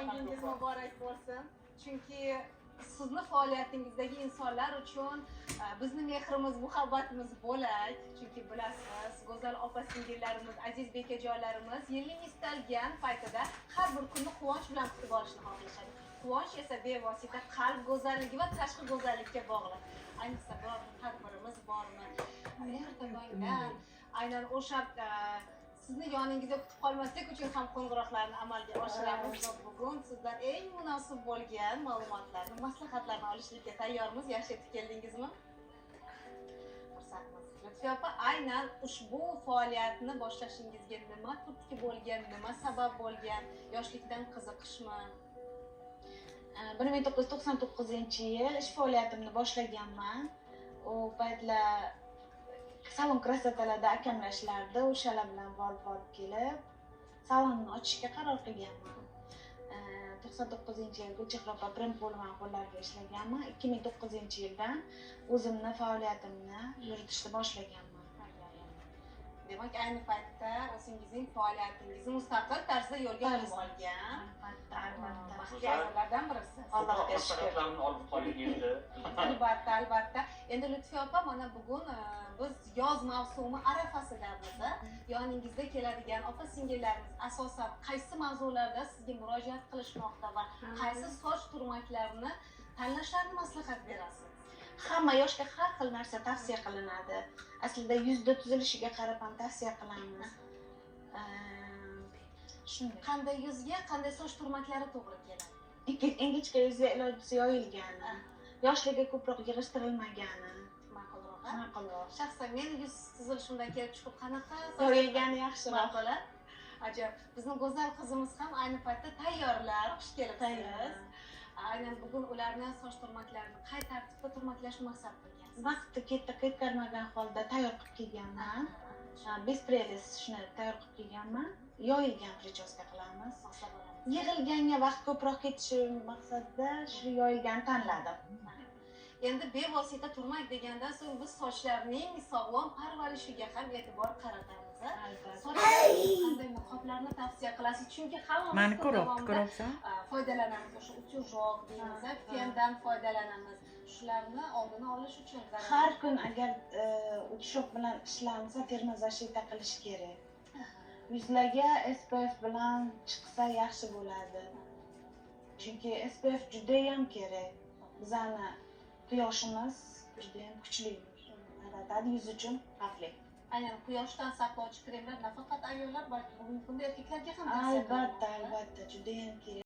yangingiz muborak bo'lsin. Chunki sizni faoliyatingizdagi insonlar uchun bizni mehrimiz, muhabbatimiz bo'lak. Chunki bilasiz, go'zal opa-singillarimiz, aziz bekajonlarimiz yilning istalgan paytida har bir kunni quvonch bilan kutib olishni xohlashadi. Quvonch esa bevosita qalb go'zalligi va tashqi go'zallikka bog'liq. Ayniqsa biror tadbirimiz bormi? Ertadan aynan o'sha sizni yoningizda kutib qolmaslik uchun ham qo'ng'iroqlarni amalga oshiramiz va bugun sizdan eng munosib bo'lgan ma'lumotlarni, maslahatlarni olishlikka tayyormiz. Yaxshi yetib keldingizmi? Xursandmiz. Lutfiya opa, aynan ushbu faoliyatni boshlashingizga nima turtki bo'lgan, nima sabab bo'lgan? Yoshlikdan qiziqishmi? 1999-yil ish faoliyatimni boshlaganman. U paytlar salon krasotlarda akamlar ishlardi. O'shalar bilan borib kelib salonni ochishga qaror qilganman. 99-yil Gulchehra opa print bo'limi qo'llarida ishlaganman. 2009-yildan o'zimni faoliyatimni yuritishni boshlaganman. Demak, ayni paytda o'zingizning faoliyatingizni mustaqil tarzda yo'lga qo'yib olgan. Albatta. Baxtli ayollardan birisiz. Allohga shukr. olib qolib endi. Albatta. Endi Lutfiya opa, mana bugun biz yoz mavsumi arafasidamiz. Yoningizda keladigan opa-singillarimiz asosan qaysi mavzularda sizga murojaat qilishmoqda va qaysi soch turmaklarini tanlashlarini maslahat berasiz? Hamma yoshga har xil narsa tavsiya qilinadi. Aslida yuzda tuzilishiga qarab ham tavsiya qilamiz. Shunday. Qanday yuzga, qanday soch turmaklari to'g'ri keladi? Ingichka yuzga ilojisi yoyilgani, yoshligi ko'proq yig'ishtirilmagani ma'qulroq. Shaxsan men yuz tuzilishimdan kelib chiqib qanaqa Yoyilgani yaxshiroq. ma'qul. Ajoyib. Bizning go'zal qizimiz ham ayni paytda tayyorlar, xush kelibsiz. Aynan bugun ularni soch turmaklarini qay tartibda turmaklashni maqsad qilgansiz? Vaqti ketmagan holda tayyor qilib kelganman. Besprellis shuni tayyor qilib kelganman. Yoyilgan prichoska qilamiz. Yig'ilganga vaqt ko'proq ketishi maqsadida shu yoyilganni tanladim. Endi bevosita turmak degandan so'ng biz sochlarning sog'lom parvarishiga ham e'tibor qaratamiz. Qanday niqoblarni tavsiya qilasiz? Chunki hammamiz foydalanamiz. O'sha utyujok deymiz, fendan foydalanamiz. Shularni oldini olish uchun har kun agar utyujok bilan ishlansa, termozashita qilish kerak. Yuzlarga SPF bilan chiqsa yaxshi bo'ladi. Chunki SPF juda ham kerak. Bizani quyoshimiz juda ham kuchli. Qaratadi yuz uchun xavfli. Aynan quyoshdan saqlovchi kremlar nafaqat ayollar, balki bugungi kunda erkaklarga ham tavsiya qilinadi. Albatta, juda ham kerak.